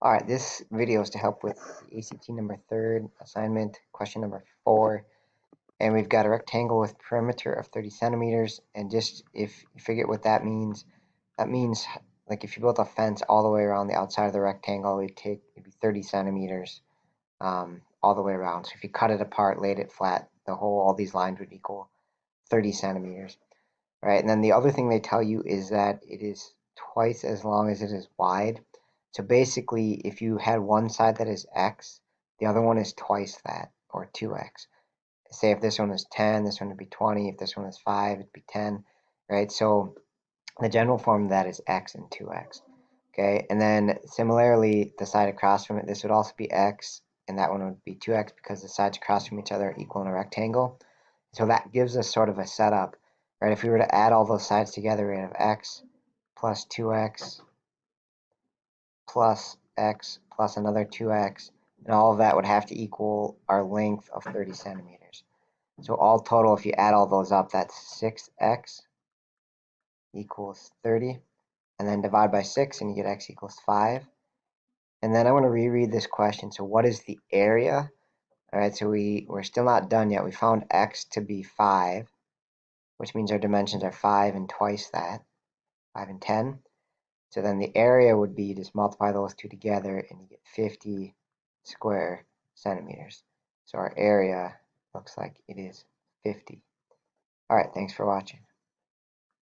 Alright, this video is to help with the ACT number 3rd assignment, question number 4. And we've got a rectangle with perimeter of 30 centimeters. And just if you forget what that means like if you built a fence all the way around the outside of the rectangle, it'd be 30 centimeters all the way around. So if you cut it apart, laid it flat, all these lines would equal 30 centimeters. Right? And then the other thing they tell you is that it is twice as long as it is wide. So basically, if you had one side that is x, the other one is twice that, or 2x. Say if this one is 10, this one would be 20. If this one is 5, it'd be 10, right? So the general form of that is x and 2x, okay? And then similarly, the side across from it, this would also be x, and that one would be 2x because the sides across from each other are equal in a rectangle. So that gives us sort of a setup, right? If we were to add all those sides together, we'd have x plus 2x plus x plus another 2x, and all of that would have to equal our length of 30 centimeters. So all total, if you add all those up, that's 6x equals 30, and then divide by 6 and you get x equals 5. And then I want to reread this question. So what is the area? All right, so we're still not done yet. We found x to be 5, which means our dimensions are 5 and twice that, 5 and 10. So then the area would be, just multiply those two together and you get 50 square centimeters. So our area looks like it is 50. All right, thanks for watching.